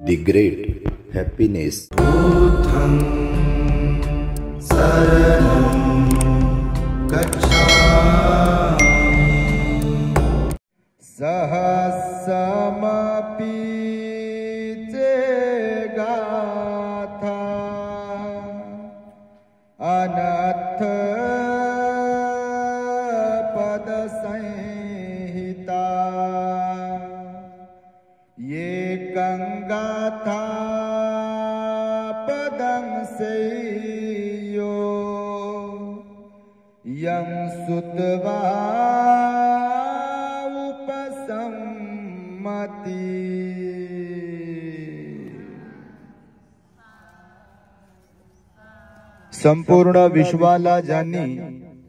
The great happiness. Buddham saranam gacchami. Sahasamapi te gatha anatha padasanhita ye gangata padang seyo yang sutva upasammati. संपूर्ण विश्वाला ज्यांनी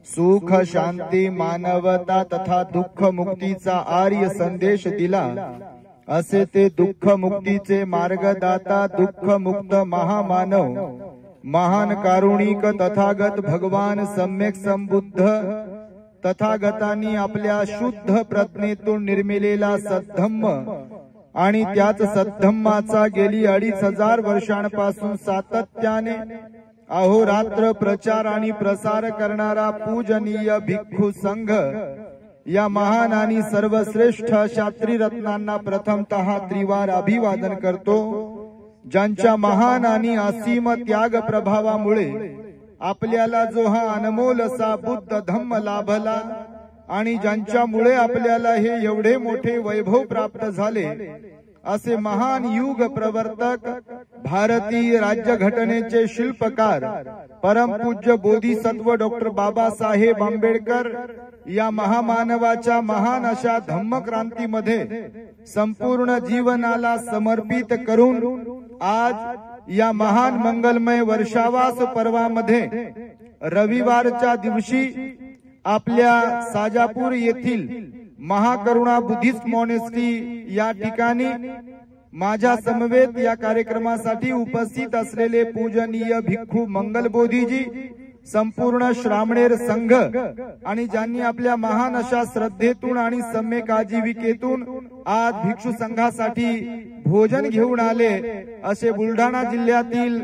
सुख शांती मानवता तथा दुःख मुक्तीचा आर्य संदेश दिला असे ते दुःख मुक्तीचे मार्गदाता दुःख मुक्त महामानव महान कारुणिक तथागत भगवान सम्यक संबुद्ध तथागतांनी आपल्या शुद्ध प्रज्ञेतून निर्मिलेला सद्धम्म आणि त्याच सद्धम्माचा गेली 2500 वर्षांपासून सातत्याने अहोरात्र प्रचार आणि प्रसार करणारा पूजनीय भिक्खू संघ या महान आणि सर्वश्रेष्ठ अशा त्रिरत्नांना प्रथमतः त्रिवार अभिवादन करतो, ज्यांच्या महान आणि असीम त्याग प्रभावामुळे आपल्याला जो हा अनमोल असा बुद्ध धम्म लाभला आणि ज्यांच्यामुळे आपल्याला हे एवढे मोठे वैभव प्राप्त झाले असे महान युग प्रवर्तक भारतीय राज्यघटनेचे शिल्पकार परमपूज्य बोधिसत्व डॉक्टर बाबासाहेब आंबेडकर या महामानवाच्या महान अशा धम्मक्रांतीमध्ये संपूर्ण जीवनाला समर्पित करून आज या महान मंगलमय वर्षावास पर्वामध्ये रविवारच्या दिवशी आपल्या साजापूर येथील महाकरुणा बुद्धिस्ट मॉनेस्ट्री या ठिकाणी माझ्या समवेत या कार्यक्रमासाठी उपस्थित असलेले पूजनीय भिक्खू मंगलबोधीजी, संपूर्ण श्रामणेर संघ आणि ज्यांनी आपल्या महान अशा श्रद्धेतून आणि सम्यक आजीविकेतून आज भिक्षू संघासाठी भोजन घेऊन आले असे बुलढाणा जिल्ह्यातील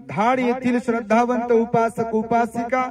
धाड येथील श्रद्धावंत उपासक उपासिका,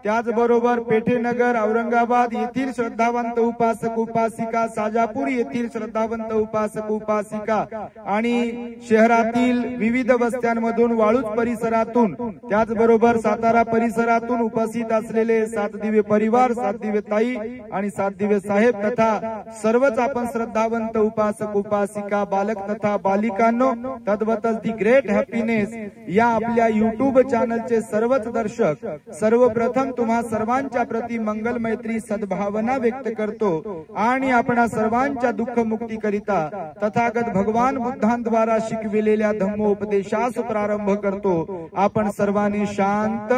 त्याचबरोबर पेठेनगर औरंगाबाद येथील श्रद्धावंत उपासक उपासिका, साजापूर येथील श्रद्धावंत उपासक उपासिका आणि शहरातील विविध वस्त्यांमधून वाळूज परिसरातून त्याचबरोबर सातारा परिसरातून उपस्थित असलेले सात दिवे परिवार, सात दिवे ताई आणि सात दिवे साहेब तथा सर्वच आपण श्रद्धावंत उपासक उपासिका, बालक तथा बालिकांनो, तद्वतच दी ग्रेट हॅपीनेस या आपल्या यूट्यूब चॅनलचे सर्वच दर्शक, सर्वप्रथम तुम्हा सर्वांच्या प्रती मंगल मैत्री सद्भावना व्यक्त करतो आणि आपण सर्वांच्या दुःख मुक्ती करिता तथागत भगवान बुद्धांद्वारा शिकविलेल्या धम्मोपदेशास प्रारंभ करतो। आपण सर्वांनी शांत,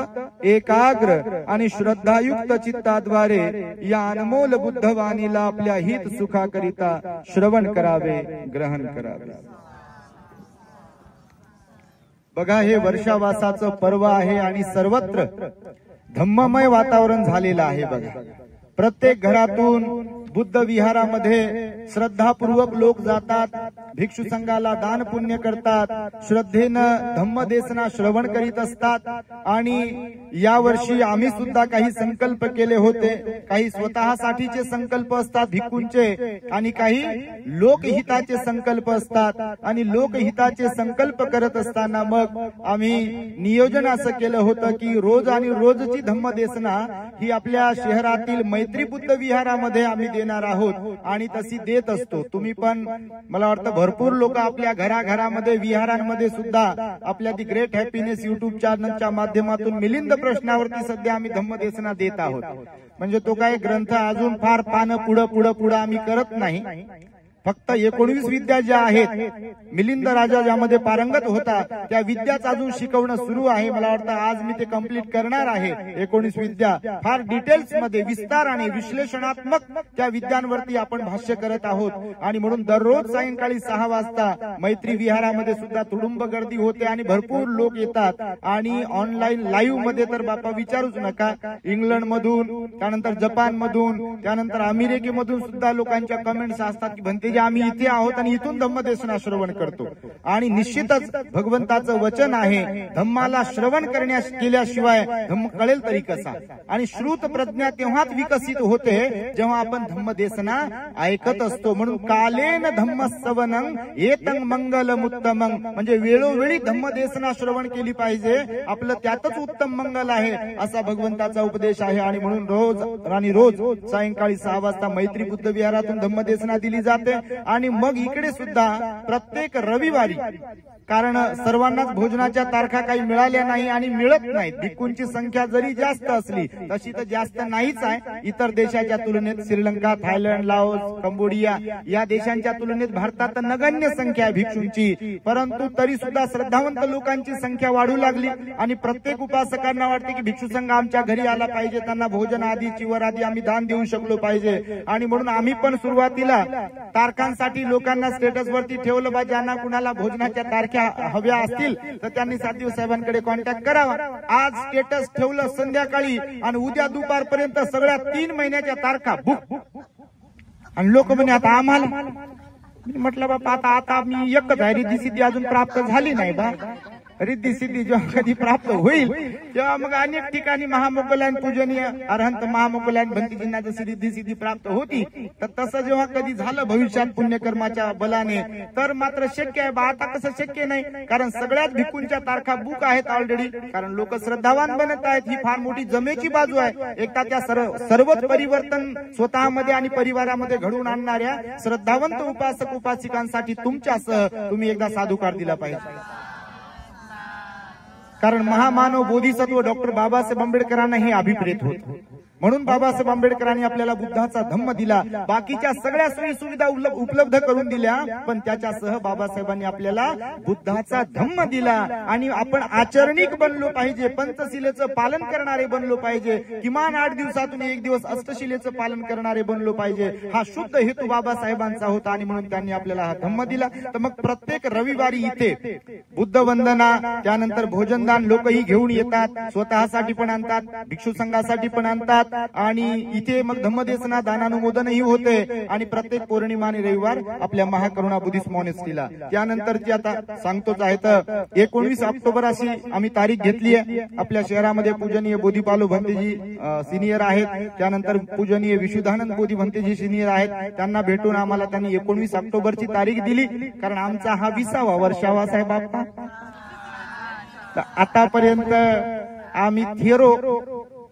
एकाग्र आणि श्रद्धायुक्त चित्ताद्वारे या अनमोल बुद्धवाणीला आपल्या हित सुखाकरिता श्रवण करावे, ग्रहण करावे। बघा, हे वर्षावासाचं पर्व आहे आणि सर्वत्र धम्ममय वातावरण झालेलं आहे। बघा, प्रत्येक घरातून बुद्ध विहारामध्ये श्रद्धापूर्वक लोक जातात, भिक्षू संघाला दान पुण्य करतात, श्रद्धेनं धम्मदेशना श्रवण करीत असतात। आणि या वर्षी आम्ही सुद्धा काही संकल्प केले होते, काही स्वतःसाठीचे संकल्प असतात भिक्खूंचे आणि काही लोकहिताचे संकल्प असतात। आणि लोकहिताचे संकल्प करत असताना मग आम्ही नियोजन असं केलं होतं की रोज आणि रोजची धम्मदेशना ही आपल्या शहरातील मैत्री बुद्ध विहारामध्ये आम्ही देणार आहोत आणि तशी देत असतो। तुम्ही पण मला वाटतं भरपूर लोक आपल्या घराघरामध्ये विहारांमध्ये सुद्धा आपल्या दी ग्रेट हॅपीनेस युट्यूब चॅनलच्या माध्यमातून मिलिंद प्रश्नावरती सध्या आम्ही धम्मदेशना देत आहोत। म्हणजे तो काय ग्रंथ अजून फार पानं पुढं आम्ही करत नाही, फक्त 19 विद्या ज्या आहेत, मिलिंद राजा ज्यामध्ये पारंगत होता त्या विद्याच अजून शिकवणं सुरू आहे। मला वाटतं आज मी ते कंप्लीट करणार आहे। 19 विद्या फार डिटेल्स मध्ये विस्तार आणि विश्लेषणात्मक त्या विद्यांवरती आपण भाष्य करत आहोत। आणि म्हणून दररोज सायंकाळी 6 वाजता मैत्री विहारामध्ये सुद्धा तुडुंब गर्दी होते आणि भरपूर लोक येतात। आणि ऑनलाईन लाईव्ह मध्ये तर बापा विचारूच नका, इंग्लंड मधून, त्यानंतर जपान मधून, त्यानंतर अमेरिकेमधून सुद्धा लोकांच्या कमेंट्स असतात की भंते म्हणजे आम्ही इथे आहोत आणि इथून धम्मदेशना श्रवण करतो. आणि निश्चितच भगवंताचं वचन आहे, धम्माला श्रवण केल्याशिवाय धम्म कळेल तरी कसा. आणि श्रुत प्रज्ञा तेव्हाच विकसित होते जेव्हा आपण धम्मदेशना ऐकत असतो. म्हणून कालेन धम्मसवनं एतं मंगलमुत्तमं, म्हणजे वेळोवेळी धम्मदेशना श्रवण केली पाहिजे, आपलं त्यातच उत्तम मंगल आहे असा भगवंताचा उपदेश आहे. आणि म्हणून रोज सायंकाळी 6 वाजता मैत्री बुद्ध विहारातून धम्मदेशना दिली जाते. आणि मग इकडे सुद्धा प्रत्येक रविवारी, कारण सर्वांनाच भोजनाच्या तारखा काही मिळाल्या नाही आणि मिळत नाहीत. भिक्खूंची संख्या जरी जास्त असली तशी तर जास्त नाहीच आहे इतर देशाच्या तुलनेत. श्रीलंका, थायलंड, लाओस, कंबोडिया या देशांच्या तुलनेत भारतात नगण्य संख्या आहे भिक्षूंची. परंतु तरी सुद्धा श्रद्धावंत लोकांची संख्या वाढू लागली आणि प्रत्येक उपासकांना वाटते की भिक्षू संघ आमच्या घरी आला पाहिजे, त्यांना भोजन आदी चिवर आदी आम्ही दान देऊ शकलो पाहिजे. आणि म्हणून आम्ही पण सुरुवातीला तारखांसाठी लोकांना स्टेटस वरती ठेवलं बा, ज्यांना कुणाला भोजनाच्या तारखा हव्या असतील तर त्यांनी सातदेव साहेबांकडे कॉन्टॅक्ट करावा. आज स्टेटस ठेवलं संध्याकाळी आणि उद्या दुपारपर्यंत सगळ्या 3 महिन्याच्या तारखा बुक. आणि लोक म्हणे आता आम्हाला, म्हटलं बाबा आता मी एकच आहे, रिद्धी सिद्धी अजून प्राप्त झाली नाही बा. रिद्धी सिद्धी जेव्हा कधी प्राप्त होईल तेव्हा मग अनेक ठिकाणी महामोगलायन पूजनीय अरहंत महामोगलायन भंतीजींना जशी रिद्धी सिद्धी प्राप्त होती, तर तसं जेव्हा कधी झालं भविष्यात पुण्यकर्माच्या बलाने तर मात्र शक्य आहे बा. आता कसं शक्य नाही, कारण सगळ्याच भिक्खूंच्या तारखा बुक आहेत ऑलरेडी, कारण लोक श्रद्धावान बनत आहेत. ही फार मोठी जमेची बाजू आहे. एकदा त्या सर्वच परिवर्तन स्वतःमध्ये आणि परिवारामध्ये घडवून आणणाऱ्या श्रद्धावंत उपासक उपासिकांसाठी तुमच्यासह तुम्ही एकदा साधुकार दिला पाहिजे. कारण महामानव बोधिसत्व डॉक्टर बाबासाहेब आंबेडकरांना हे अभिप्रेत होत. म्हणून बाबासाहेब आंबेडकरांनी आपल्याला बुद्धाचा धम्म दिला, बाकीच्या सगळ्या सोयी सुविधा उपलब्ध करून दिल्या, पण त्याच्यासह बाबासाहेबांनी आपल्याला बुद्धाचा धम्म दिला. आणि आपण आचरणिक बनलो पाहिजे, पंचशिलेचं पालन करणारे बनलो पाहिजे, किमान 8 दिवसातून 1 दिवस अष्टशिलेचं पालन करणारे बनलो पाहिजे. हा शुद्ध हेतू बाबासाहेबांचा होता आणि म्हणून त्यांनी आपल्याला हा धम्म दिला. तर मग प्रत्येक रविवारी इथे बुद्ध वंदना, त्यानंतर भोजनदान लोकही घेऊन येतात, स्वतःसाठी पण आणतात, भिक्षू संघासाठी पण आणतात. आणि इथे मग धम्मदेशना दानानुमोदनही होते. आणि प्रत्येक पौर्णिमा आणि रविवार आपल्या महाकरुणा बुद्धिस्ट मॉनेस्ट्रीला. त्यानंतरची आता सांगतोच आहे तर 19 ऑक्टोबर अशी आम्ही तारीख घेतली आहे. आपल्या शहरामध्ये पूजनीय बोधीपालू भंतेजी सिनियर आहेत, त्यानंतर पूजनीय विशुद्धानंद बोधी भंतेजी सिनियर आहेत. त्यांना भेटून आम्हाला त्यांनी 19 ऑक्टोबरची तारीख दिली, कारण आमचा हा 20वा वर्षावा साहेब बाप्पा. आतापर्यंत आम्ही थिअरो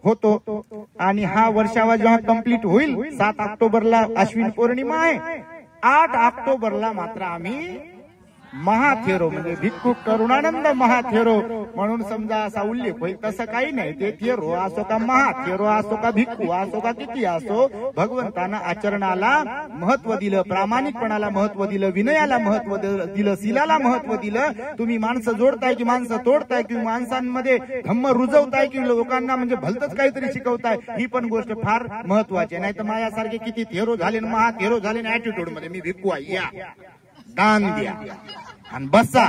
होतो आणि हा वर्षावा जेव्हा कंप्लीट होईल 7 ऑक्टोबरला अश्विन पौर्णिमा आहे, 8 ऑक्टोबरला मात्र आम्ही महाथेरो म्हणजे भिक्खू करुणानंद महाथेरो म्हणून समजा असा उल्लेख होईल. तसं काही नाही, ते थेरो असो का महाथेरो असो का भिक्खू असो का किती असो, भगवंतानं आचरणाला महत्व दिलं, प्रामाणिकपणाला महत्व दिलं, विनयाला महत्व दिलं, शीलाला महत्व दिलं. तुम्ही माणसं जोडताय की माणसं तोडताय, की माणसांमध्ये धम्म रुजवताय की लोकांना म्हणजे भलतच काहीतरी शिकवताय, ही पण गोष्ट फार महत्वाची आहे. नाही तर माझ्यासारखे किती थेरो झाले, महाथेरो झाले, ऍटिट्यूड मध्ये मी भिक्खू आहे, या दान द्या आणि बसा,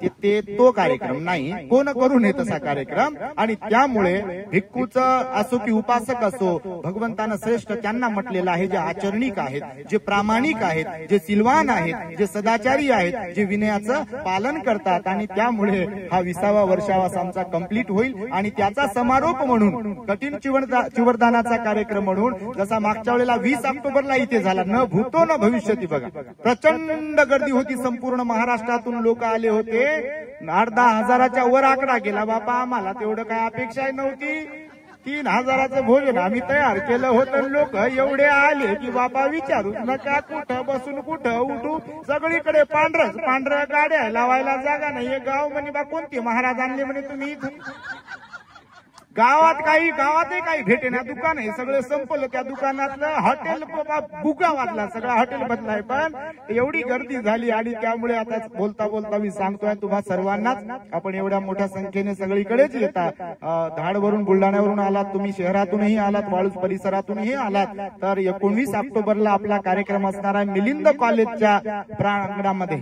ते तो कार्यक्रम नाही, कोण करू नये तसा कार्यक्रम. आणि त्यामुळे भिक्खूचं असो की उपासक असो, भगवंतानं श्रेष्ठ त्यांना म्हटलेलं आहे जे आचरणिक आहेत, जे प्रामाणिक आहेत, जे सिलवान आहेत, जे सदाचारी आहेत, जे विनयाचं पालन करतात. आणि त्यामुळे हा 20वा वर्षावा आमचा कंप्लीट होईल. आणि त्याचा समारोप म्हणून कठीण चिवरदानाचा कार्यक्रम म्हणून, जसा मागच्या वेळेला 20 ऑक्टोबरला इथे झाला, न भूतो न भविष्यती, बघा प्रचंड गर्दी होती, संपूर्ण महाराष्ट्रातून लोक आले होते, 8-10 हजाराच्या वर आकडा गेला. बापा आम्हाला तेवढं काय अपेक्षा नव्हती, 3000चं भोजन आम्ही तयार केलं होतं. लोक एवढे आले की बापा विचारूच नका, कुठं बसून कुठं उठू, सगळीकडे पांढऱ्या गाड्या, लावायला जागा नाही. गाव म्हणे बा कोणते महाराज आणले म्हणे तुम्ही, गावातही काही भेटेना, दुकान आहे सगळं संपलं, त्या दुकानातलं हॉटेल बुका वाजला, सगळा हॉटेल बदलाय. पण एवढी गर्दी झाली आणि त्यामुळे आता बोलता बोलता मी सांगतोय तुम्हा सर्वांनाच, आपण एवढ्या मोठ्या संख्येने सगळीकडेच येतात, धाडवरून बुलढाण्यावरून आलात, तुम्ही शहरातूनही आलात, वाळूज परिसरातूनही आलात, तर 19 ऑक्टोबरला आपला कार्यक्रम असणार आहे मिलिंद कॉलेजच्या प्रांगणामध्ये.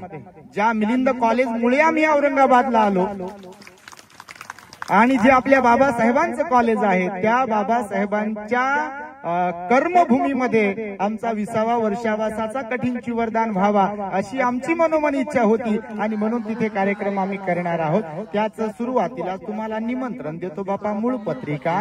ज्या मिलिंद कॉलेजमुळे आम्ही औरंगाबादला आलो आणि जे आपल्या बाबासाहेबांचं कॉलेज आहे, त्या बाबासाहेबांच्या कर्मभूमीमध्ये आमचा 20वा वर्षावासाचा कठीणची वरदान व्हावा अशी आमची मनोमन इच्छा होती आणि म्हणून तिथे कार्यक्रम आम्ही करणार आहोत. त्याच सुरुवातीला तुम्हाला निमंत्रण देतो बापा. मूळ पत्रिका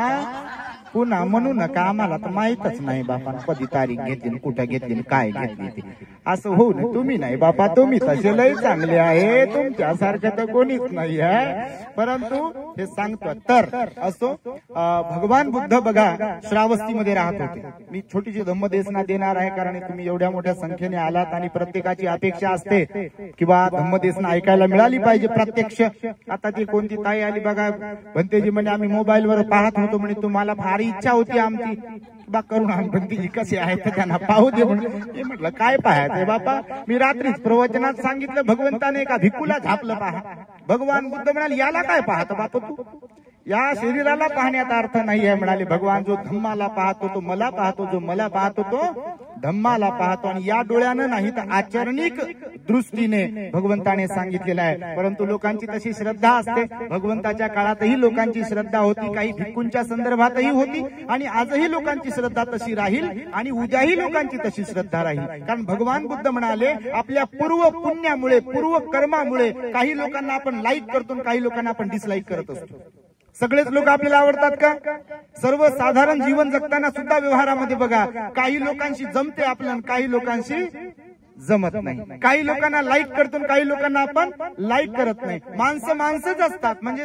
पुन्हा म्हणू नका, आम्हाला तर माहीतच नाही बापा कधी तारीख घेतली, कुठं घेतली, काय घेतली ती. असं होऊ नये. तुम्ही नाही बापा, तुम्ही तसे लय चांगले आहे, तुमच्यासारखं तर कोणीच नाही आहे. परंतु हे सांगतो तर असो. भगवान बुद्ध बघा श्रावस्तीमध्ये राहत होते. मी छोटीशी धम्मदेशना देणार आहे कारण तुम्ही एवढ्या मोठ्या संख्येने आलात आणि प्रत्येकाची अपेक्षा असते किंवा धम्मदेशना ऐकायला मिळाली पाहिजे प्रत्यक्ष. आता ती कोणती ताई आली बघा, भंतेजी म्हणे आम्ही मोबाईलवर पाहत होतो म्हणे, तुम्हाला फार इच्छा होती आमची बा करून भंतेजी कसे आहेत तर त्यांना पाहू दे म्हणून. हे म्हटलं काय पाहायचंय बापा, मी रात्रीच प्रवचनात सांगितलं भगवंताने एका भिक्खूला झापलं पहा. भगवान बुद्ध म्हणाले याला काय पाहतो बापा तू, या शरीराला पाहण्याचा अर्थ नाही आहे म्हणाले. भगवान जो धम्माला पाहतो तो मला पाहतो, जो मला पाहतो तो धम्माला पाहतो. आणि या डोळ्यानं नाही तर आचरणिक दृष्टीने भगवंताने सांगितलेलं आहे. परंतु लोकांची तशी श्रद्धा असते. भगवंताच्या काळातही लोकांची श्रद्धा होती, काही भिक्खूंच्या संदर्भातही होती आणि आजही लोकांची श्रद्धा तशी राहील आणि उद्याही लोकांची तशी श्रद्धा राहील. कारण भगवान बुद्ध म्हणाले आपल्या पूर्व पुण्यामुळे, पूर्व कर्मामुळे काही लोकांना आपण लाईक करतो, काही लोकांना आपण डिसलाईक करत असतो. सगळेच लोक आपल्याला आवडतात का? सर्वसाधारण जीवन जगताना सुद्धा व्यवहारामध्ये बघा, काही लोकांशी जमते आपल्याला, काही लोकांशी जमत नाही. काही लोकांना लाईक करतो, काही लोकांना आपण लाईक करत नाही. माणसं माणसंच असतात, म्हणजे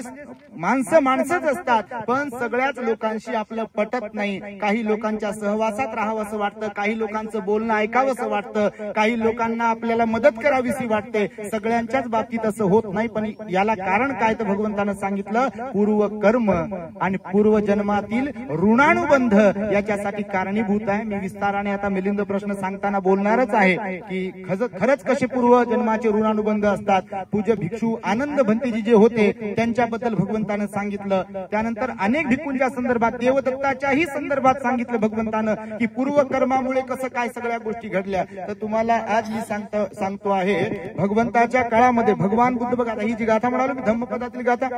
माणसं माणसंच असतात, पण सगळ्याच लोकांशी आपलं पटत नाही. काही लोकांच्या सहवासात राहावं असं वाटतं, काही लोकांचं बोलणं ऐकावं असं वाटतं, काही लोकांना आपल्याला मदत करावीशी वाटते. सगळ्यांच्याच बाबतीत असं होत नाही. पण याला कारण काय तर भगवंतानं सांगितलं पूर्व कर्म आणि पूर्व जन्मातील ऋणानुबंध याच्यासाठी कारणीभूत आहे. मी विस्ताराने आता मिलिंद प्रश्न सांगताना बोलणारच आहे की खरंच कसे पूर्व जन्माचे ऋणानुबंध असतात. पूज्य भिक्षू आनंद भंतेजी जे होते त्यांच्याबद्दल भगवंतानं सांगितलं. त्यानंतर अनेक भिक्षूंच्या संदर्भात, देवदत्ताच्याही संदर्भात सांगितलं भगवंतानं की पूर्व कर्मामुळे कसं काय सगळ्या गोष्टी घडल्या. तर तुम्हाला आज मी सांगतो आहे भगवंताच्या काळामध्ये भगवान बुद्ध बघा, ही जी गाथा म्हणालो मी धम्मपदातील गाथा,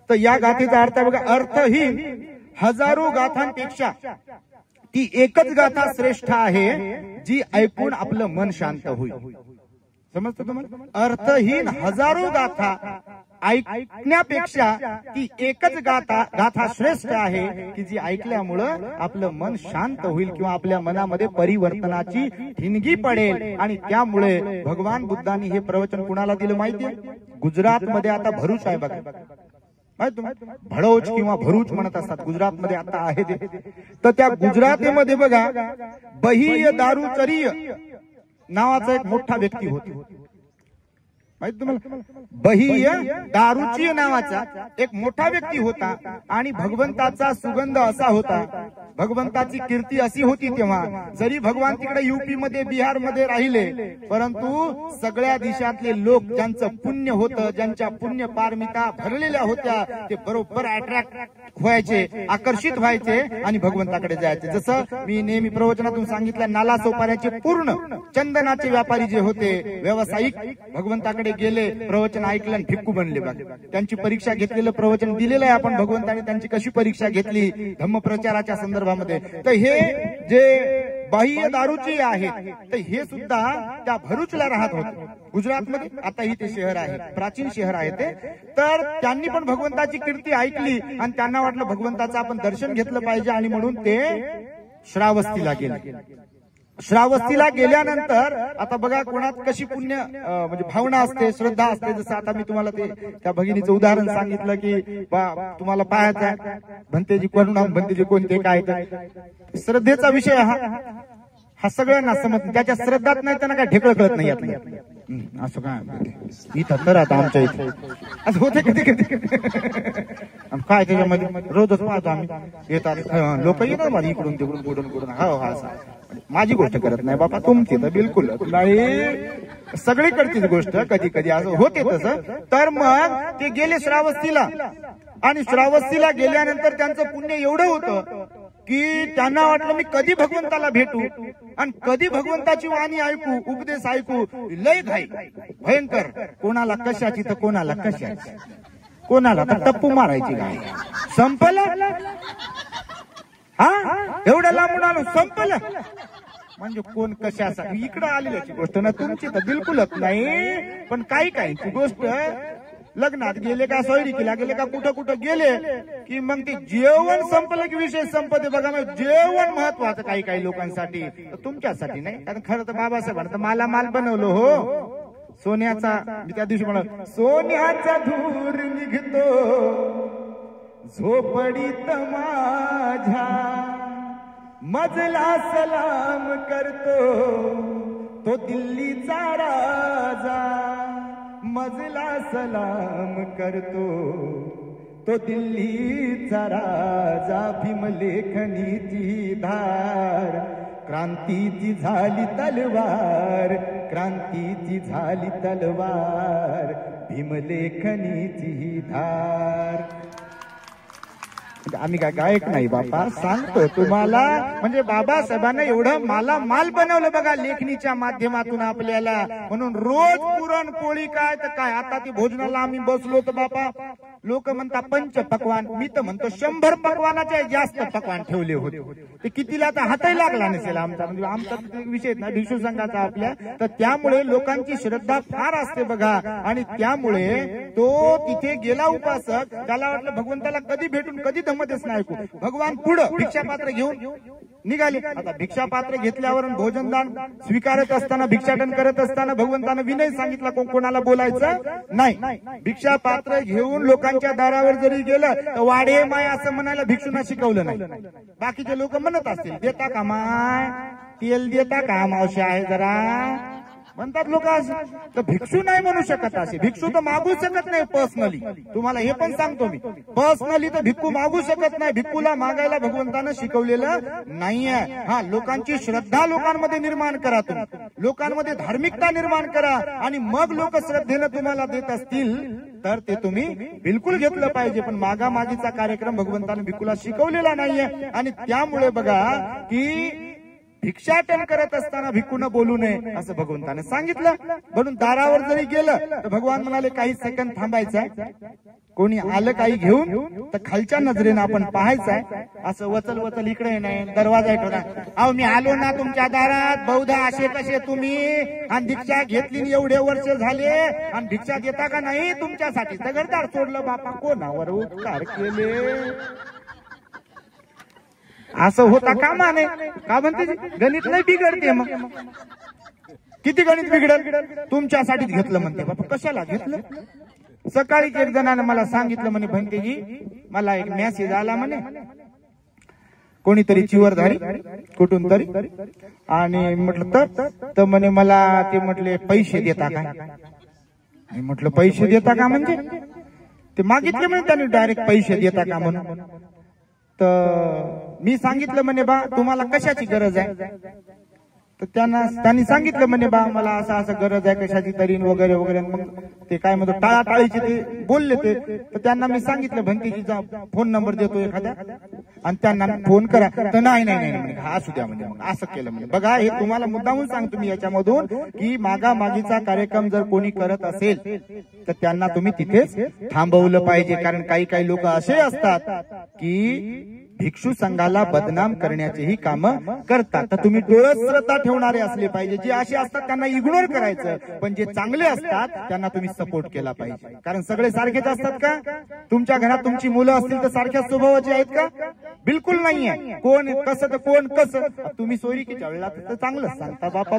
तर या गाथेचा अर्थ बघा, अर्थहीन हजारो गाथांपेक्षा ती एकच गाथा श्रेष्ठ आहे जी ऐकून आपलं मन शांत होईल. समजतं तुम्हाला? अर्थहीन हजारो गाथा ऐकण्यापेक्षा ती एकच गाथा श्रेष्ठ आहे की जी ऐकल्यामुळं आपलं मन शांत होईल किंवा आपल्या मनामध्ये परिवर्तनाची ठिणगी पडेल. आणि त्यामुळे भगवान बुद्धांनी हे प्रवचन कुणाला दिलं माहितीये? गुजरातमध्ये आता भरूच आहे बघा, भडोच किंवा भरूच म्हणत असतात, गुजरातमध्ये आता आहे ते. तर त्या गुजरातीमध्ये बघा बहिय दारुचरीय नावाचा एक मोठा व्यक्ती होता. माहित तुम्हाला? बहिय दारुचीय नावाचा एक मोठा व्यक्ती होता आणि भगवंताचा सुगंध असा होता, भगवंताची कीर्ती अशी होती तेव्हा. जरी भगवान तिकडे युपी मध्ये, बिहार मध्ये राहिले, परंतु सगळ्या देशातले लोक ज्यांचं पुण्य होतं, ज्यांच्या पुण्य पारमिता भरलेल्या होत्या, ते बरोबर अट्रॅक्ट व्हायचे, आकर्षित व्हायचे आणि भगवंताकडे जायचे. जसं मी नेहमी प्रवचनातून सांगितलं, नाला सोपाऱ्याचे पूर्ण चंदनाचे व्यापारी जे होते, व्यावसायिक, भगवंताकडे गेले, प्रवचन ऐकलं आणि भिक्खू बनले. बघा, त्यांची परीक्षा घेतलेलं प्रवचन दिलेलं आहे आपण. भगवंताने त्यांची कशी परीक्षा घेतली धम्मप्रचाराच्या संदर्भामध्ये. तर हे जे बाह्य दारूची आहेत, तर हे सुद्धा त्या भरूचला राहत होते गुजरातमध्ये. आताही ते शहर आहे, प्राचीन शहर आहे ते. तर त्यांनी पण भगवंताची कीर्ती ऐकली आणि त्यांना वाटलं भगवंताचं आपण दर्शन घेतलं पाहिजे आणि म्हणून ते श्रावस्तीला गेले. श्रावस्तीला गेल्यानंतर आता बघा कोणात कशी पुण्य म्हणजे भावना असते, श्रद्धा असते. जसं आता मी तुम्हाला ते त्या भगिनीचं उदाहरण सांगितलं की तुम्हाला पाहायचं भंतेजी कोण, भंतेजी कोणते, काय श्रद्धेचा विषय हा सगळ्यांना समज. ज्याच्या श्रद्धात नाही त्यांना काय ढेकळं कळत नाही यात. असं काय इथं तर आता आमच्या इथे असं होते कधी कधी काय त्याच्यामध्ये रोजच पाहतो आम्ही. येतात लोक येतात माझी इकडून तिकडून कुठून कुठून. हो हा, माझी गोष्ट करत नाही बाबा, तुमची तर बिलकुल नाही, सगळीकडचीच गोष्ट. कधी कधी असं होते तसं. तर मग ते गेले श्रावस्तीला आणि श्रावस्तीला गेल्यानंतर त्यांचं पुण्य एवढं होतं की त्यांना वाटलं मी कधी भगवंताला भेटू आणि कधी भगवंताची वाणी ऐकू, उपदेश ऐकू. लय घाई, भयंकर. कोणाला कशाची तर कोणाला कशाची, कोणाला तर टप्पू मारायची घाई. संपलं. हा एवढं लांबून आलो संपलं म्हणजे कोण कशासाठी इकडं आलेल्याची गोष्ट ना तुमची तर बिलकुलच नाही. पण काही काहींची गोष्ट लग्नात गेले का सोयरिकीला गेले का कुठं कुठं गेले की मग ते जेवण संपलं की विषय संपते. बघा मग जेवण महत्वाचं काही काही लोकांसाठी, तुमच्यासाठी नाही. कारण खरं तर बाबासाहेबांना मला माल बनवलं हो सोन्याचा. मी त्या दिवशी म्हणलं सोन्याचा धूर निघतो झोपडीत माझ्या, मजला सलाम करतो तो दिल्लीचा राजा, मजला सलाम करतो तो दिल्लीचा राजा. भीमलेखनीची धार क्रांतीची झाली तलवार, क्रांतीची झाली तलवार, भीमलेखनीची धार. आम्ही काय गायक नाही बापा, सांगतो तुम्हाला. म्हणजे बाबासाहेबांना एवढं मला माल बनवलं बघा लेखणीच्या माध्यमातून आपल्याला. म्हणून रोज पुरणपोळी काय तर काय. आता ती भोजनाला आम्ही बसलो तर बापा लोक म्हणतात 5 पक्वान, मी तर म्हणतो 100 पक्वानाचे जास्त पक्वान ठेवले होते. ते कितीला तर हातही लागला नसेल आमचा. म्हणजे आमचा विषय ना भिक्षू संघाचा आपल्या. तर त्यामुळे लोकांची श्रद्धा फार असते बघा. आणि त्यामुळे तो तिथे गेला उपासक, त्याला वाटलं भगवंताला कधी भेटून कधी धमतेच नाही ऐकू. भगवान पुढं भिक्षापात्र घेऊन निघाले. आता भिक्षापात्र घेतल्यावर भोजनदान स्वीकारत असताना भिक्षाटन करत असताना भगवंतानं विनय सांगितला कोणाला बोलायचं नाही. भिक्षापात्र घेऊन लोकांच्या दारावर जरी गेलं तर वाढे माय असं म्हणायला भिक्षूंना शिकवलं नाही. बाकीचे लोक म्हणत असतील देता का माय, तेल देता का मावशी आहे जरा म्हणतात लोक. तर भिक्षू नाही म्हणू शकत असे. भिक्षू तर मागू शकत नाही पर्सनली. तुम्हाला हे पण सांगतो मी, पर्सनली तर भिक्खू मागू शकत नाही. भिक्खूला मागायला भगवंतानं शिकवलेलं नाहीये. हा लोकांची श्रद्धा लोकांमध्ये निर्माण करा, तुम्ही लोकांमध्ये धार्मिकता निर्माण करा आणि मग लोक श्रद्धेनं तुम्हाला देत असतील तर ते तुम्ही बिलकुल घेतलं पाहिजे. पण मागामागीचा कार्यक्रम भगवंतानं भिक्खूला शिकवलेला नाहीये. आणि त्यामुळे बघा की भिक्षाटन करत असताना भिक्खून बोलू नये असं भगवंताने सांगितलं. म्हणून दारावर जरी गेलं तर भगवान म्हणाले काही सेकंद थांबायचंय. कोणी आलं काही घेऊन तर खालच्या नजरेनं आपण पाहायचंय. असं वचल वचल इकडे नाही, दरवाजा इकडे. अहो मी आलो ना तुमच्या दारात, बहुधा असे कसे तुम्ही आणि भिक्षा घेतली एवढे वर्ष झाले आणि भिक्षा देता का नाही. तुमच्यासाठी सगळदार सोडलं बापा, कोणावर उपकार केले असं होता कामा नाही. का म्हणते गणित नाही बिघडते. मग किती गणित बिघडल, तुमच्यासाठी घेतलं म्हणते बापा. कशाला घेतलं. सकाळी एक जणांना मला सांगितलं म्हणे भंतेजी मला एक मेसेज आला म्हणे कोणीतरी चिवरधारी कुठून तरी. आणि म्हटलं तर म्हणे मला ते म्हटले पैसे देता का. मी म्हटलं पैसे देता का म्हणजे ते मागितले म्हणे त्यांनी डायरेक्ट पैसे देता का म्हणून. तर मी सांगितलं म्हणे बा तुम्हाला कशाची गरज आहे. तर त्यांनी सांगितलं म्हणे बा मला असं असं गरज आहे कशाची तरी वगैरे वगैरे. मग ते काय म्हणतो टाळाटाळीचे ते बोलले ते. तर त्यांना मी सांगितलं भंतीजीचा फोन नंबर देतो एखाद्या आणि त्यांना फोन करा. तर नाही नाही नाही असू द्या म्हणजे. मग असं केलं म्हणजे. बघा हे तुम्हाला मुद्दामून सांगतो मी याच्यामधून की मागामागीचा कार्यक्रम जर कोणी करत असेल तर त्यांना तुम्ही तिथेच थांबवलं पाहिजे. कारण काही काही लोक असे असतात की भिक्षू संघाला बदनाम करण्याचेही काम करतात. तर तुम्ही डोळ्यात श्रद्धा ठेवणारे असले पाहिजे. जे असे असतात त्यांना इग्नोर करायचं, पण जे चांगले असतात त्यांना तुम्ही सपोर्ट केला पाहिजे. कारण सगळे सारखेच असतात का. तुमच्या घरात तुमची मुलं असतील तर सारख्याच स्वभावाची आहेत का. बिलकुल नाहीये. कोण कसं तर कोण कसं. तुम्ही सोयरिकीच्या वेळेला तर चांगलंच सांगता बापा.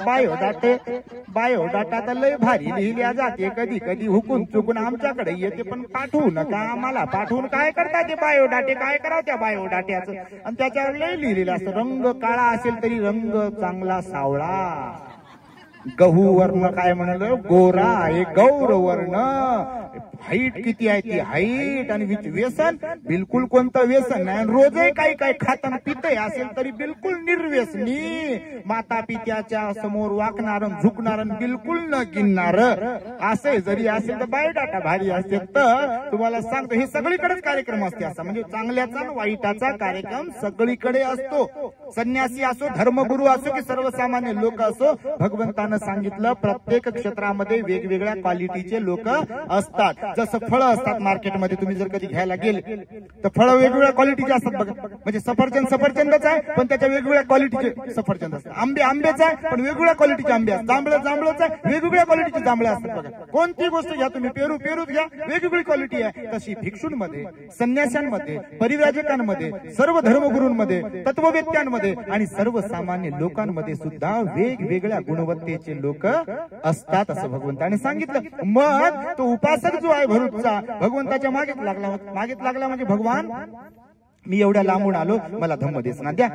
बायोडाटा तर लय भारी लिहिल्या जाते, कधी कधी हुकून चुकून आमच्याकडे येते, पण पाठवू नका आम्हाला. पाठवून काय करता ते बायोडाटे, काय करावं त्या बायोडाटे. आणि त्याच्यावर लय लिहिलेलं असतं. रंग काळा असेल तरी रंग चांगला सावळा. गहू वर्ण काय म्हणाल गोरा आहे गौर वर्ण. हाईट किती आहे ती हाईट. आणि व्यसन बिलकुल कोणतं व्यसन नाही. रोजही काही काही खाताना पितय असेल तरी बिलकुल निर्व्यसनी. माता पित्याच्या समोर वाकणार झुकणार बिलकुल न गिनणार असे जरी असेल तर बायोडाटा भारी असते. तर तुम्हाला सांगतो हे सगळीकडेच कार्यक्रम असते. असा म्हणजे चांगल्याचा आणि वाईटाचा कार्यक्रम सगळीकडे असतो. संन्यासी असो, धर्मगुरू असो की सर्वसामान्य लोक असो, भगवंतानं भगवंतानं सांगितलं प्रत्येक क्षेत्रामध्ये वेगवेगळ्या क्वालिटीचे लोक असतात. जसं फळं असतात मार्केटमध्ये, तुम्ही जर कधी घ्यायला गेले तर फळं वेगवेगळ्या क्वालिटीचे असतात बघा. म्हणजे सफरचंदच आहे पण त्याच्या वेगवेगळ्या क्वालिटीचे सफरचंद असतात. आंबेच आहे पण वेगवेगळ्या क्वालिटीचे आंबे असतात. जांभळच आहे वेगवेगळ्या क्वालिटीचे जांभळे असतात बघा. कोणती गोष्ट घ्या तुम्ही, पेरूच घ्या वेगवेगळी क्वालिटी आहे. तशी भिक्षूंमध्ये, संन्याशांमध्ये, परिव्राजकांमध्ये, सर्व धर्मगुरूंमध्ये, तत्ववेत्यांमध्ये आणि सर्वसामान्य लोकांमध्ये सुद्धा वेगवेगळ्या गुणवत्तेचे लोक असतात असं भगवंताने सांगितलं. मग तो उपासक जो आहे भरूचचा भगवंताच्या मागेच लागला म्हणजे भगवान मी एवढ्या लांबून आलो, मला धम्मदेसना द्या.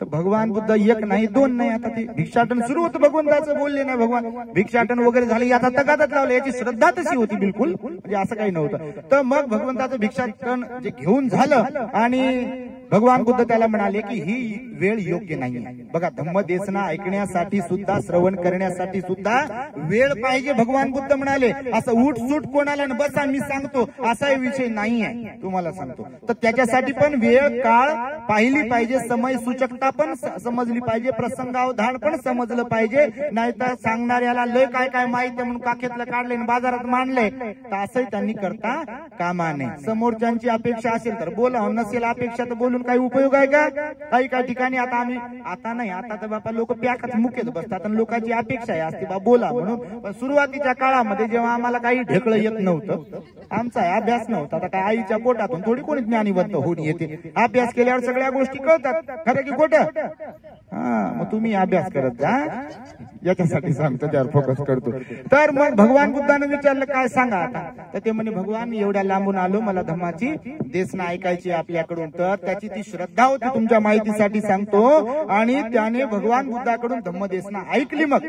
तर भगवान बुद्ध एक नाही दोन नाही, आता ते भिक्षाटन सुरू होतं भगवंताचं. बोलले नाही भगवान, भिक्षाटन वगैरे झालं, याचा तगादाच लावलं. याची श्रद्धा तशी होती बिलकुल, म्हणजे असं काही नव्हतं. तर मग भगवंताचं भिक्षाटन जे घेऊन झालं आणि भगवान बुद्ध त्याला म्हणाले की ही वेळ योग्य नाही. बघा, धम्मदेसना ऐकण्यासाठी सुद्धा, श्रवण करण्यासाठी सुद्धा वेळ पाहिजे. भगवान बुद्ध म्हणाले असं उठ सूट कोणाला बसा मी सांगतो असा विषय नाही आहे, तुम्हाला सांगतो. तर त्याच्यासाठी पण वेळ काळ पाहिली पाहिजे, समय सूचकता पण समजली पाहिजे, प्रसंगावधान पण समजलं पाहिजे. नाहीतर सांगणाऱ्याला लय काय काय माहिती म्हणून काखेतलं काढले आणि मांडले, तर असंही त्यांनी करता कामा नये. समोरच्यांची अपेक्षा असेल तर बोला, नसेल अपेक्षा तर बोलून काही उपयोग आहे का? काही ठिकाणी आता तर बापा लोक प्याकच मुख्यच बसतात आणि लोकांची अपेक्षा आहे असते बा बोला म्हणून. पण सुरुवातीच्या काळामध्ये जेव्हा आम्हाला काही ढेकळं येत नव्हतं, आमचा अभ्यास नव्हता, आता काय आईच्या पोटातून थोडी कोणी ज्ञानीवंत होऊन येते. अभ्यास केल्यावर सगळ्या गोष्टी कळतात, खरं की खोटं? मग तुम्ही अभ्यास करत जा, याच्यासाठी सांगतो, त्यावर फोकस करतो. तर मग भगवान बुद्धाने विचारलं काय सांगा आता? तर ते म्हणे भगवान मी एवढ्या लांबून आलो, मला धम्माची देसना ऐकायची आपल्याकडून. तर त्याची ती श्रद्धा होती, तुमच्या माहितीसाठी सांगतो. आणि त्याने भगवान बुद्धाकडून धम्मदेसना ऐकली. मग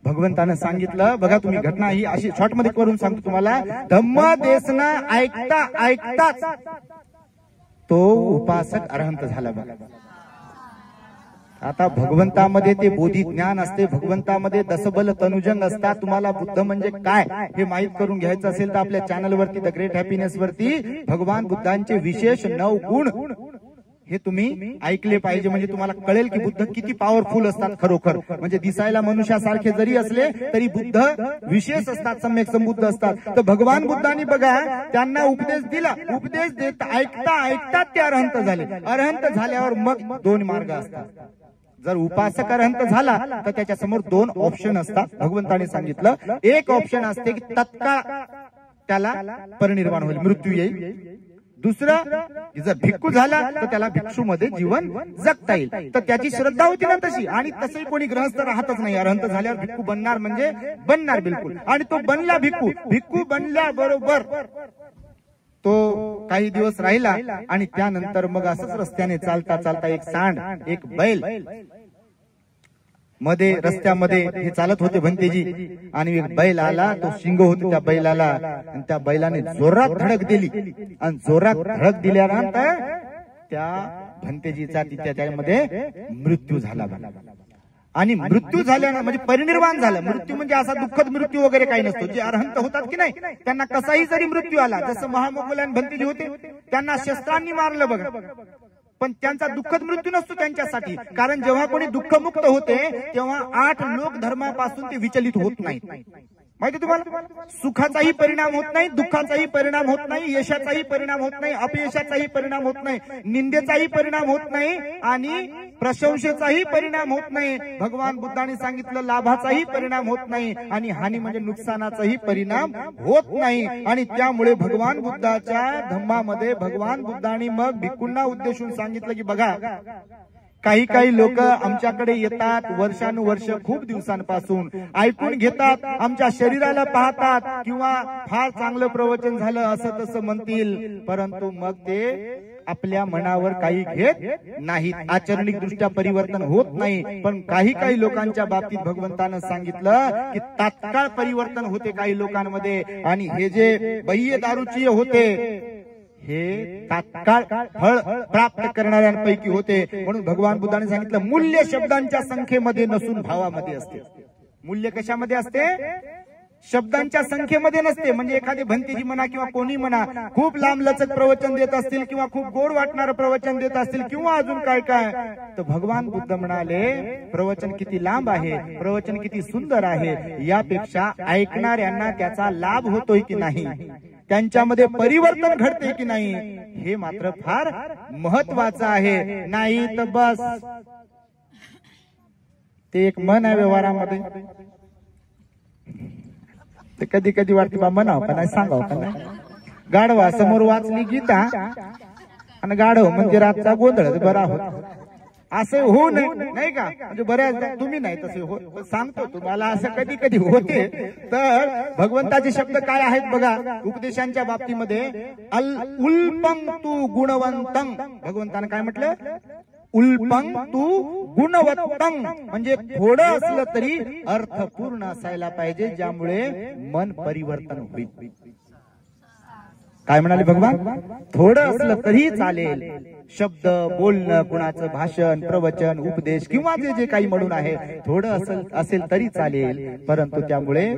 भगवंतानं सांगितलं, बघा तुम्ही घटना ही अशी शॉर्ट मध्ये करून सांगतो तुम्हाला. धम्मदेसना ऐकताच तो उपासक अरहंत झाला. बघा, आता भगवंतामध्ये ते बोधी ज्ञान असते, भगवंतामध्ये दसबल तनुजंग असतात. तुम्हाला बुद्ध म्हणजे काय हे माहित करून घ्यायचं असेल तर आपल्या चॅनलवरती द ग्रेट हॅपीनेस वरती भगवान बुद्धांचे विशेष 9 गुण हे तुम्ही ऐकले पाहिजे. म्हणजे तुम्हाला कळेल की बुद्ध किती पॉवरफुल असतात खरोखर. म्हणजे दिसायला मनुष्यासारखे जरी असले तरी बुद्ध विशेष असतात, सम्यक संबुद्ध असतात. तर भगवान बुद्धांनी बघा त्यांना उपदेश दिला, उपदेश देत ऐकता ते अरहंत झाले. अरहंत झाल्यावर मग 2 मार्ग असतात. जर उपासक अरहंत झाला तर त्याच्या समोर 2 ऑप्शन असतात. भगवंताने सांगितलं, एक ऑप्शन असते की तत्काळ त्याला परिनिर्वाण होईल, मृत्यू येईल. दुसरं, जर भिक्खू झाला तर त्याला भिक्षूमध्ये जीवन जगता येईल. तर त्याची श्रद्धा होती ना तशी. आणि तसंही कोणी ग्रहस्थ राहतच नाही, अरहंत झाल्यावर भिक्खू बनणार म्हणजे बनणार बिलकुल. आणि तो बनला भिक्खू बनल्याबरोबर तो काही दिवस राहिला आणि त्यानंतर मग असंच रस्त्याने चालता एक सांड, एक बैल मध्ये रस्त्यामध्ये हे चालत होते भंतेजी, आणि एक बैल आला, तो शिंग होते त्या बैलाला, आणि त्या बैलाने जोरात धडक दिली. आणि जोरात धडक दिल्यानंतर त्या भंतेजीचा त्यामध्ये मृत्यू झाला. आणि मृत्यू झाल्यानं म्हणजे परिनिर्वाण झालं. मृत्यू म्हणजे असा दुःखद मृत्यू वगैरे काही नसतो. जे अरहंत होतात की नाही त्यांना कसाही जरी मृत्यू आला, जसं महामोगलान भंतेजी होते त्यांना शस्त्रांनी मारलं बघा, पण त्यांचा दुःखद मृत्यू नसतो त्यांच्यासाठी. कारण जेव्हा कोणी दुःखमुक्त होते तेव्हा 8 लोक धर्मापासून ते विचलित होत नाही. माहिती तुम्हाला, सुखाचाही परिणाम होत नाही, दुःखाचाही परिणाम होत नाही, यशाचाही परिणाम होत नाही, अपयशाचाही परिणाम होत नाही, निंदेचाही परिणाम होत नाही आणि प्रशंसेचाही परिणाम होत नाही. भगवान बुद्धांनी सांगितलं लाभाचाही परिणाम होत नाही आणि हानी म्हणजे नुकसानाचाही परिणाम होत नाही. आणि त्यामुळे भगवान बुद्धाच्या धम्मामध्ये भगवान बुद्धांनी मग भिक्खूंना उद्देशून सांगितलं की बघा, काही लोक आमच्याकडे येतात वर्षानुवर्ष, खूप दिवसांपासून ऐकून घेतात, आमच्या शरीराला पाहतात किंवा फार चांगलं प्रवचन झालं असं तसं म्हणतील, परंतु मग ते आपल्या मनावर काही घेत नाहीत, आचरणिक दृष्ट्या परिवर्तन होत नाही. पण काही लोकांच्या बाबतीत भगवंतानं सांगितलं की तात्काळ परिवर्तन होते काही लोकांमध्ये. आणि हे जे बाह्य दारुचीय होते हे तात्काळ फळ प्राप्त करणाऱ्यांपैकी होते. म्हणून भगवान बुद्धाने सांगितलं मूल्य शब्दांच्या संख्येमध्ये नसून भावामध्ये असते. मूल्य कशामध्ये असते? शब्दांच्या संख्येमध्ये नसते. म्हणजे एखादी भंतेजी म्हणा किंवा कोणी म्हणा खूप लांब लचक प्रवचन देत असतील किंवा खूप गोड वाटणारं प्रवचन देत असतील किंवा अजून काय काय, तर भगवान बुद्ध म्हणाले प्रवचन किती लांब आहे, प्रवचन किती सुंदर आहे, यापेक्षा ऐकणाऱ्यांना त्याचा लाभ होतोय की नाही, त्यांच्यामध्ये परिवर्तन घडते की नाही, हे मात्र फार महत्वाचं आहे. नाही तर बस ते एक मन आहे व्यवहारामध्ये, ते कधी कधी वाटते बा म्हणावं का नाही, सांगावं का नाही. गाढवा समोर वाचली गीता आणि गाढव म्हणजे रातचा गोंधळ बरा होत, असं होऊ नये नाही का. म्हणजे बऱ्याचदा तुम्ही नाही तसे हो, सांगतो तुम्हाला असं कधी कधी होते. तर भगवंताचे शब्द काय आहेत बघा उपदेशांच्या बाबतीमध्ये, उल्पं तू गुणवंतं, भगवंतानं काय म्हटलं, उल्पं तू गुणवत्तं, म्हणजे थोडं असलं तरी अर्थपूर्ण असायला पाहिजे, ज्यामुळे मन परिवर्तन होईल. काय म्हणाले भगवान, थोडं असलं तरी चालेल, शब्द बोलणं, कुणाचं भाषण, प्रवचन, उपदेश किंवा जे जे काही म्हणून आहे थोडं असेल तरी चालेल, परंतु त्यामुळे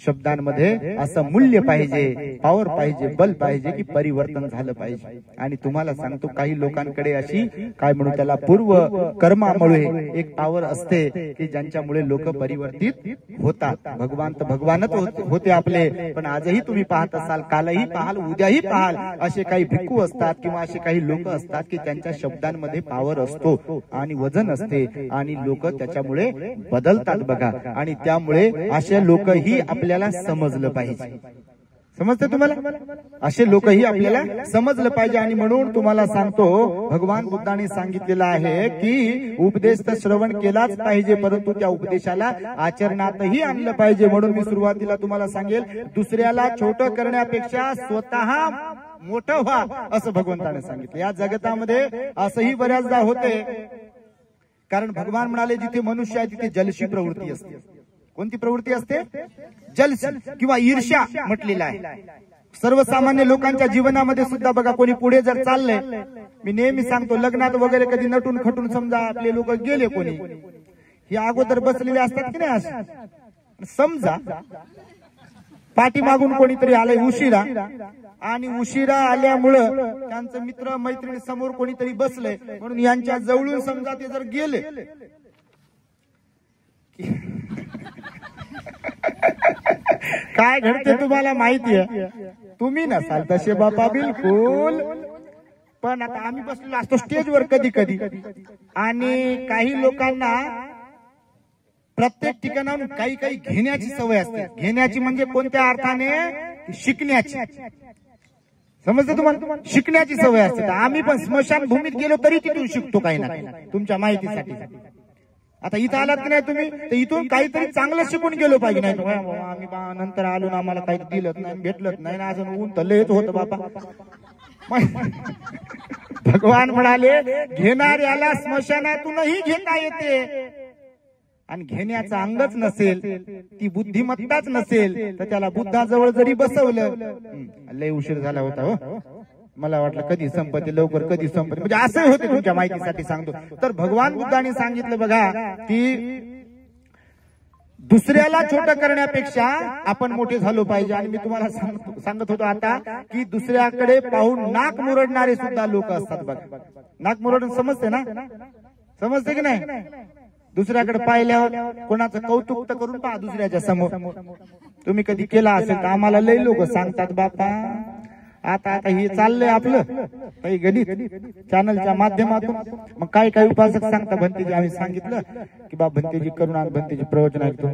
शब्दांमध्ये असं मूल्य पाहिजे, पॉवर पाहिजे, बल पाहिजे की परिवर्तन झालं पाहिजे. आणि तुम्हाला सांगतो काही लोकांकडे अशी काय म्हणू त्याला पूर्व कर्मामुळे एक पॉवर असते की ज्यांच्यामुळे लोक परिवर्तित होतात. भगवान तर भगवानच होते आपले, पण आजही तुम्ही पाहत असाल, कालही पाहाल, उद्याही पाहाल, असे काही भिक्खू असतात किंवा असे काही लोक असतात की त्यांच्या शब्दांमध्ये पॉवर असतो आणि वजन असते आणि लोक त्याच्यामुळे बदलतात बघा. आणि त्यामुळे असे लोकही आपल्याला समजलं पाहिजे. समजते तुम्हाला, असे लोकही आपल्याला समजलं पाहिजे. आणि म्हणून तुम्हाला सांगतो भगवान बुद्धाने सांगितलेलं आहे की उपदेश तर श्रवण केलाच पाहिजे, परंतु त्या उपदेशाला आचरणातही आणलं पाहिजे. म्हणून मी सुरुवातीला तुम्हाला सांगेल, दुसऱ्याला छोटं करण्यापेक्षा स्वतः मोठं व्हा, असं भगवंताने सांगितलं. या जगतामध्ये असंही बऱ्याचदा होते, कारण भगवान म्हणाले जिथे मनुष्य आहे तिथे जलशी प्रवृत्ती असते. कोणती प्रवृत्ती असते, जलसी किंवा ईर्ष्या म्हटलेला आहे. सर्वसामान्य लोकांच्या जीवनामध्ये सुद्धा बघा, कोणी पुढे जर चाललंय, मी नेहमी सांगतो लग्नात वगैरे कधी नटून खटून समजा आपले लोक गेले, कोणी हे अगोदर बसलेले असतात की नाही, असं समजा पाठीमागून कोणीतरी आलंय उशिरा, आणि उशिरा आल्यामुळं त्यांचं मित्र मैत्रिणी समोर कोणीतरी बसलंय म्हणून यांच्या जवळून समजा ते जर गेले, काय घडते तुम्हाला माहिती आहे. तुम्ही नसाल तसे बापा बिलकुल, पण आता आम्ही बसलेलो असतो स्टेजवर कधी कधी, आणि काही लोकांना प्रत्येक ठिकाणाहून काही काही घेण्याची सवय असते. घेण्याची म्हणजे कोणत्या अर्थाने, शिकण्याची. समजते तुम्हाला, शिकण्याची सवय असते. आम्ही पण स्मशानभूमीत गेलो तरी तिथून शिकतो काही ना काही, तुमच्या माहितीसाठी. आता इथं आलात की नाही तुम्ही, तर इथून काहीतरी चांगलं शिकून गेलो पाहिजे. नाही आम्ही नंतर आलो ना, आम्हाला काही दिलंच नाही, भेटलंच नाही ना, अजून ऊन तर लयच होतं बाबा. भगवान म्हणाले घेणाऱ्याला स्मशानातूनही घेता येते, आणि घेण्याचं अंगच नसेल, ती बुद्धिमत्ताच नसेल, तर त्याला बुद्धाजवळ जरी बसवलं, लय उशीर झाला होता हो, मला वाटलं कधी संपत्ती लवकर, कधी संपत्ती, म्हणजे असं होते. तुमच्या माहितीसाठी सांगतो. तर भगवान बुद्धाने सांगितलं बघा की दुसऱ्याला छोटं करण्यापेक्षा आपण मोठे झालो पाहिजे. आणि मी तुम्हाला सांगत होतो आता की दुसऱ्याकडे पाहून नाक मुरडणारे सुद्धा लोक असतात बघा. नाक मुरडून समजते ना, समजते की नाही. दुसऱ्याकडे पाहिल्यावर कोणाचं कौतुक तर करून पहा दुसऱ्याच्या समोर. तुम्ही कधी केला असेल तर आम्हाला लय लोक सांगतात बापा, आता हे चाललंय आपलं काही गणित चॅनलच्या माध्यमातून. मग काही काही उपासक सांगता भंतेजी, आम्ही सांगितलं की बा भंतेजी करून आण, भंतेजी प्रवचन ऐकतो,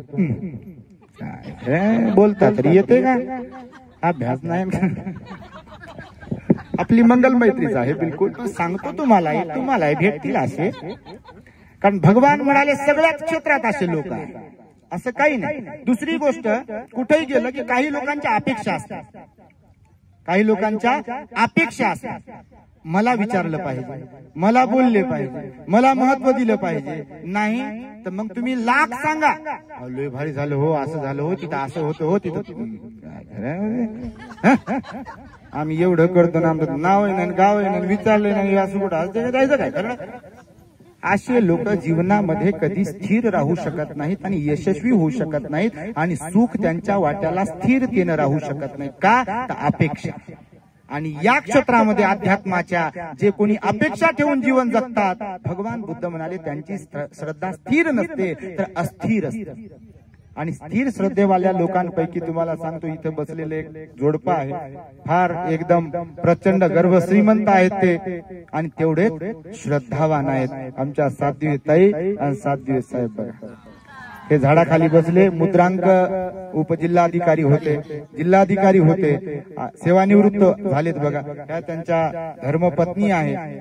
बोलता तरी येते का, अभ्यास नाही. आपली मंगल मैत्रीच आहे बिलकुल. सांगतो तुम्हाला भेटतील असे, कारण भगवान म्हणाले सगळ्याच क्षेत्रात असे लोक आहेत, असं काही नाही. दुसरी गोष्ट, कुठेही गेलं की काही लोकांच्या अपेक्षा असतात, काही लोकांच्या अपेक्षा असतात. मला विचारलं पाहिजे, मला बोलले पाहिजे, मला महत्व दिलं पाहिजे. नाही तर मग तुम्ही लाख सांगा, लय भारी झालं हो, असं झालं हो, तिथं असं होतं हो, तिथं आम्ही एवढं करतो ना, आमचं नाव आहे ना, गाव आहे ना, विचारलं नाही, असं कुठं जायचं काय. असे लोक जीवनामध्ये कधी स्थिर राहू शकत नाहीत आणि यशस्वी होऊ शकत नाहीत आणि सुख त्यांच्या वाट्याला स्थिरतेने राहू शकत नाही. का? तर अपेक्षा. आणि या क्षेत्रामध्ये अध्यात्माच्या जे कोणी अपेक्षा ठेवून जीवन जगतात, भगवान बुद्ध म्हणाले त्यांची श्रद्धा स्थिर नसते तर अस्थिर असते. आणि स्थिर श्रद्धेवाल्या लोकांपैकी तुम्हाला सांगतो, इथे बसलेले एक जोडपं आहे, फार एकदम प्रचंड गर्भ श्रीमंत आहेत ते आणि तेवढेच श्रद्धावान आहेत. आमच्या साध्वी ताई आणि साध्वी साहेब बघा, हे झाडाखाली बसले. मुद्रांक उपजिल्हाधिकारी होते, जिल्हाधिकारी होते, सेवानिवृत्त झालेत बघा. त्या त्यांच्या धर्मपत्नी आहे.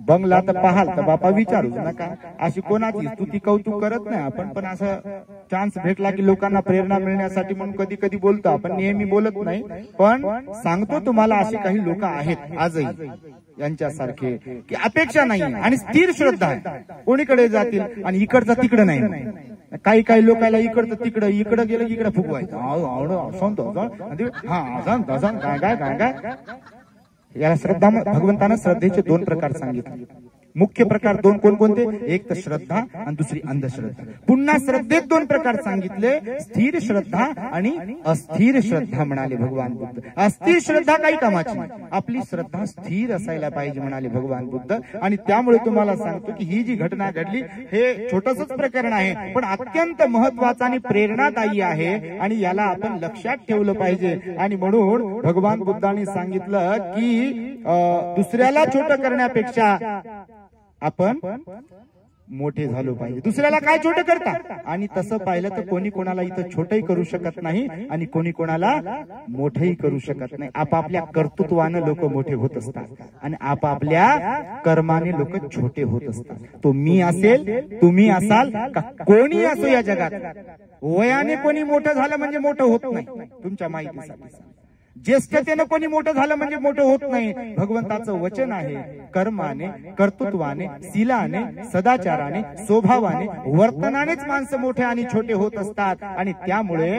बंगला तर पाहाल तर बापा विचारूच नका, अशी कोणाची स्तुती कौतुक करत नाही आपण, पण असं चान्स भेटला की लोकांना प्रेरणा मिळण्यासाठी म्हणून कधी कधी बोलतो आपण, नेहमी बोलत नाही. पण सांगतो तुम्हाला, असे काही लोक आहेत आजही यांच्यासारखे की अपेक्षा नाही आणि स्थिर श्रद्धा आहे. कोणीकडे जातील आणि इकडचं तिकडं नाही. काही काही लोकांना इकडचं तिकडं, इकडं गेलं की इकडे फुगवायचं, काय काय काय काय. याला श्रद्धा, भगवंतानं श्रद्धेचे दोन प्रकार सांगितले. मुख्य प्रकार दोन कोणकोणते? एक तर श्रद्धा आणि दुसरी अंधश्रद्धा. पुन्हा श्रद्धेत दोन प्रकार सांगितले, स्थिर श्रद्धा आणि अस्थिर श्रद्धा म्हणाले भगवान बुद्ध. अस्थिर श्रद्धा काही कामाची, आपली श्रद्धा स्थिर असायला पाहिजे म्हणाले भगवान बुद्ध. आणि त्यामुळे तुम्हाला सांगतो की ही जी घटना घडली हे छोटसच प्रकरण आहे, पण अत्यंत महत्वाचं आणि प्रेरणादायी आहे आणि याला आपण लक्षात ठेवलं पाहिजे. आणि म्हणून भगवान बुद्धांनी सांगितलं की दुसऱ्याला छोटं करण्यापेक्षा आपण मोठे झालो पाहिजे. दुसऱ्याला काय छोटं करता? आणि तसं पाहिलं तर कोणी कोणाला इथं छोटंही करू शकत नाही आणि कोणी कोणाला मोठंही करू शकत नाही. आपापल्या कर्तृत्वानं लोक मोठे होत असतात आणि आपापल्या कर्माने लोक छोटे होत असतात. तो मी असेल, तुम्ही असाल, का कोणी असो या जगात, वयाने कोणी मोठं झालं म्हणजे मोठं होत नाही. तुमच्या माहितीसाठी, ज्येष्ठतेनं कोणी मोठं झालं म्हणजे मोठं होत नाही. भगवंताचं वचन आहे, कर्माने, कर्तृत्वाने, शीलाने, सदाचाराने, स्वभावाने, वर्तनानेच माणसं मोठे आणि छोटे होत असतात. आणि त्यामुळे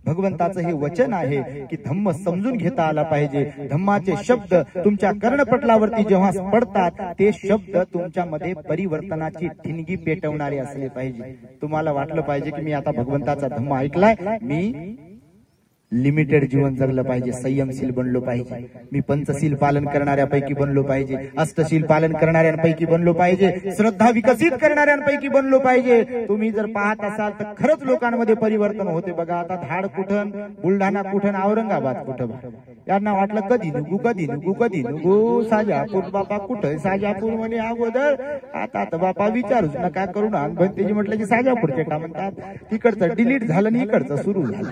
भगवंताचं हे वचन आहे की धम्म समजून घेता आला पाहिजे. धम्माचे शब्द तुमच्या कर्णपटलावरती जेव्हा पडतात ते शब्द तुमच्यामध्ये परिवर्तनाची ठिणगी पेटवणारे असले पाहिजे. तुम्हाला वाटलं पाहिजे की मी आता भगवंताचा धम्म ऐकलाय, मी लिमिटेड जीवन जगलं पाहिजे, संयमशील बनलो पाहिजे, मी पंचशील पालन करणाऱ्यापैकी बनलो पाहिजे, अष्टशील पालन करणाऱ्यांपैकी बनलो पाहिजे, श्रद्धा विकसित करणाऱ्यांपैकी बनलो पाहिजे. तुम्ही जर पाहत असाल तर खरंच लोकांमध्ये परिवर्तन होते बघा. आता धाड कुठं, बुलढाणा कुठं, औरंगाबाद कुठं, यांना वाटलं कधी निघू कधी निघू कधी निघू, साजापूर बापा कुठं, साजापूर म्हणे अगोदर, आता बापा विचारूच नका करू ना. त्याची म्हटलं की साजापूरचे का म्हणतात, तिकडचं डिलीट झालं आणि इकडचं सुरू झालं.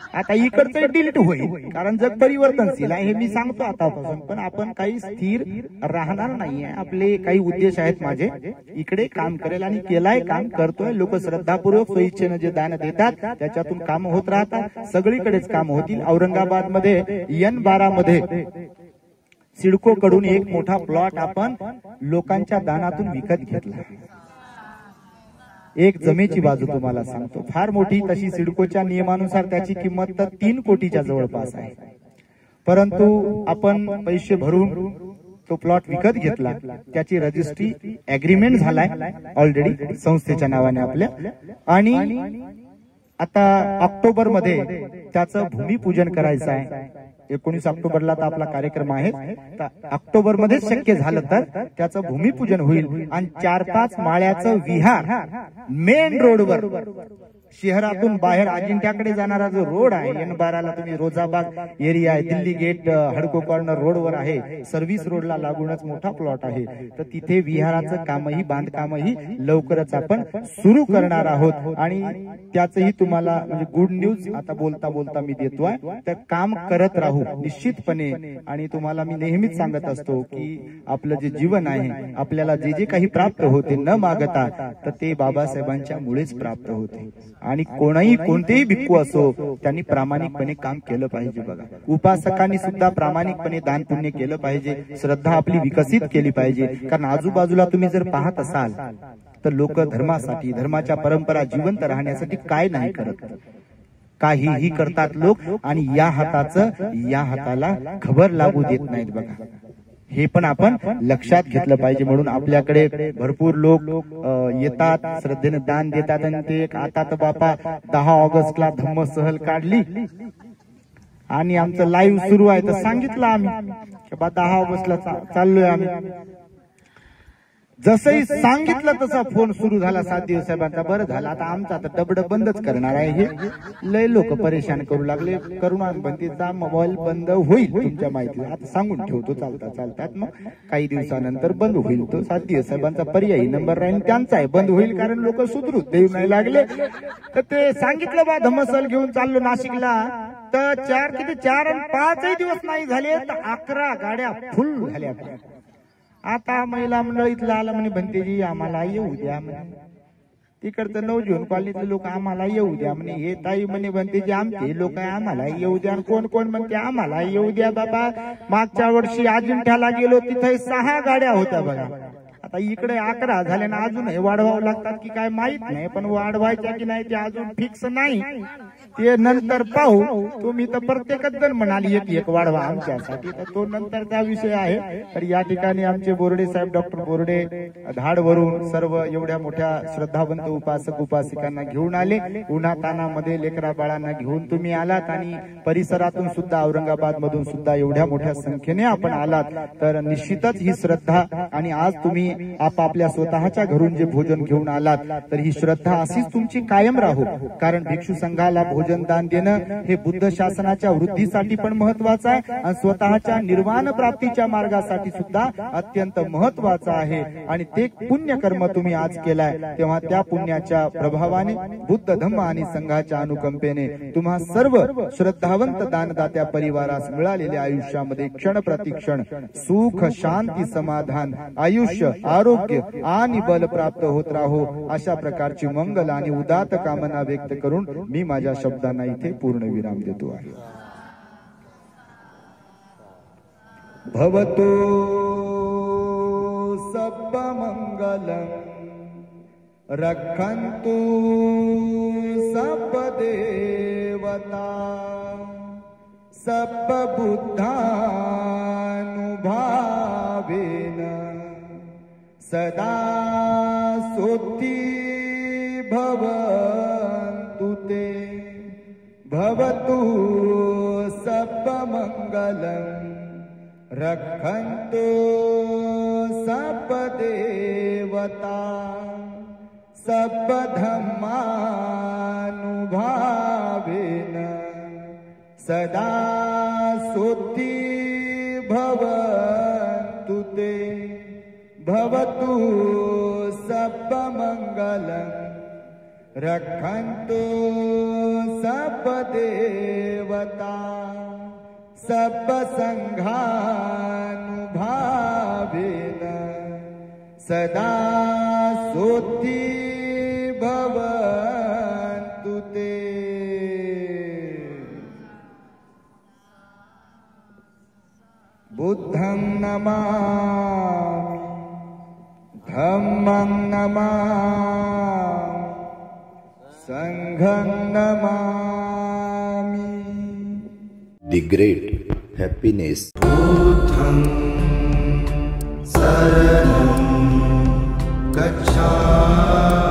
आता इकडचं डिलीट होईल कारण जग परिवर्तनशील आहे, हे मी सांगतो आतापासून. पण आपण काही स्थिर राहणार नाहीये. आपले काही उद्देश आहेत माझे, इकडे काम करेल आणि केलाय, काम करतोय. लोक श्रद्धापूर्वक स्वइच्छेनं जे दान देतात त्याच्यातून काम होत राहतात. सगळीकडेच काम होतील. औरंगाबाद मध्ये N12 मध्ये सिडको कडून एक मोठा प्लॉट आपण लोकांच्या दानातून विकत घेतला. एक जमेची बाजू तुम्हाला सांगतो, फार मोठी, तशी सिडकोच्या नियमानुसार त्याची किंमत तर 3 कोटीच्या जवळपास आहे. परंतु आपण पैसे भरून तो प्लॉट विकत घेतला, त्याची रजिस्ट्री अग्रीमेंट झालाय ऑलरेडी संस्थेच्या नावाने आपल्या. आणि आता ऑक्टोबर मध्ये त्याचं भूमिपूजन करायचं आहे. 19 ऑक्टोबरला तर आपला कार्यक्रम आहे. ऑक्टोबर मध्ये शक्य झालं तर त्याचं भूमिपूजन होईल आणि 4-5 माळ्याचं विहार मेन रोडवर, शहरातून बाहेर अजिंठ्याकडे जाणारा जो रोड आहे N12 ला, तुम्ही रोजाबाग एरिया आहे, दिल्ली गेट, हडको कॉर्नर रोडवर आहे, सर्व्हिस रोडला लागूनच मोठा प्लॉट आहे. तर तिथे विहाराचं कामही, बांधकामही लवकरच आपण सुरू करणार आहोत. आणि त्याचंही तुम्हाला म्हणजे गुड न्यूज आता बोलता बोलता मी देतोय. तर काम करत राहू निश्चितपणे. आणि तुम्हाला मी नेहमीच सांगत असतो की आपलं जे जीवन आहे, आपल्याला जे जे काही प्राप्त होते न मागता, तर ते बाबासाहेबांच्या मुळेच प्राप्त होते. आणि कोणतेही भिक्खू असो त्यांनी प्रामाणिकपणे काम केलं पाहिजे बघा. उपासकांनी सुद्धा प्रामाणिकपणे दान पुण्य केलं पाहिजे, श्रद्धा आपली विकसित केली पाहिजे. कारण आजूबाजूला तुम्ही जर पाहत असाल तर लोक धर्मासाठी, धर्माच्या परंपरा जिवंत राहण्यासाठी काय नाही करत, काहीही करतात लोक. आणि या हाताचं या हाताला खबर लागू देत नाहीत बघा. हे पण आपण लक्षात घेतलं पाहिजे. म्हणून आपल्याकडे भरपूर लोक येतात, श्रद्धेने दान देतात. आणि ते एक आता तर बापा 10 ऑगस्टला धम्म सहल काढली आणि आमचं लाईव्ह सुरू आहे तर सांगितलं आम्ही की बा 10 ऑगस्टला चाललोय आम्ही. जसंही सांगितलं तसा फोन सुरू झाला सातदेव साहेबांचा. बरं झालं आता आमचा आता डबड बंदच करणार आहे. हे लय लोक परेशान करू लागले. करुणाबंदीचा मोबाईल बंद होईल तुमच्या माहिती आता सांगून ठेवतो. चालतात मग काही दिवसानंतर बंद होईल. तो सातदेव साहेबांचा पर्यायी नंबर राहील, त्यांचा आहे बंद होईल. कारण लोक सुधरू देऊ नाही लागले. तर ते सांगितलं बा धम्मसल घेऊन चाललो नाशिकला. तर 4 आणि 5 दिवस नाही झाले तर 11 गाड्या फुल झाल्या. आता महिला मंडळीतला आलं म्हणे भंतेजी आम्हाला येऊ द्या म्हणे. तिकडचं नवजीवन कॉलनीतले लोक आम्हाला येऊ द्या म्हणे. हे ताई म्हणे भंतेजी आमचे लोक आम्हाला येऊ द्या. कोण कोण म्हणते आम्हाला येऊ द्या बाबा. मागच्या वर्षी अजिंठ्याला गेलो तिथे 6 गाड्या होत्या बघा. आता इकडे 11 झाल्या ना अजून वाढवावं लागतात की काय माहित नाही. पण वाढवायच्या की नाही ते अजून फिक्स नाही, ते नंतर पाहू. तुम्ही तर प्रत्येकच जण म्हणाली एक वाढवा आमच्यासाठी, तर तो नंतरचा विषय आहे. तर या ठिकाणी आमचे बोर्डे साहेब डॉक्टर बोर्डे धाडवरून सर्व एवढ्या मोठ्या श्रद्धावंत उपासक उपासिकांना घेऊन आले. उन्हातानामध्ये लेकरा बाळांना घेऊन तुम्ही आलात आणि परिसरातून सुद्धा औरंगाबाद मधून सुद्धा एवढ्या मोठ्या संख्येने आपण आलात. तर निश्चितच ही श्रद्धा आणि आज तुम्ही आपापल्या स्वतःच्या घरून जे भोजन घेऊन आलात तर ही श्रद्धा अशीच तुमची कायम राहू. कारण भिक्षू संघाला भोजन दान देणं हे बुद्ध शासनाच्या वृद्धीसाठी पण महत्वाचं आहे आणि स्वतःच्या निर्वाण प्राप्तीच्या मार्गासाठी सुद्धा अत्यंत महत्वाचं आहे. आणि ते पुण्य कर्म तुम्ही आज केलाय तेव्हा त्या पुण्याच्या प्रभावाने बुद्ध धम्म आणि संघाच्या अनुकंपेने तुम्हा सर्व श्रद्धावंत दानदात्या परिवारास मिळालेल्या आयुष्यामध्ये क्षण प्रतिक्षण सुख शांती समाधान आयुष्य आरोग्य आणि बल प्राप्त होत राहो अशा प्रकारची मंगल आणि उदात्त कामना व्यक्त करून मी माझ्या शब्दांना इथे पूर्ण विराम देतो आहे. भवतो सब्ब मंगलम रक्षन्तु सब्ब देवता सब्ब बुद्धानुभावेन सदा सोत्ती भवन्तु ते. भवतु सब्ब मंगलम रक्षन्तु सब्ब देवता सब्ब धम्मानुभावेन सदा सोत्ती भवन्तु ते. भवतु सब्ब मंगलम रक्षन्तु सब्ब देवता सब्ब संघानुभावेन सदा सोत्ती भवन्तु ते. बुद्धं नमामि धम्मं नमामि संघं नमामि. The great happiness. बुद्धं शरणं गच्छामि.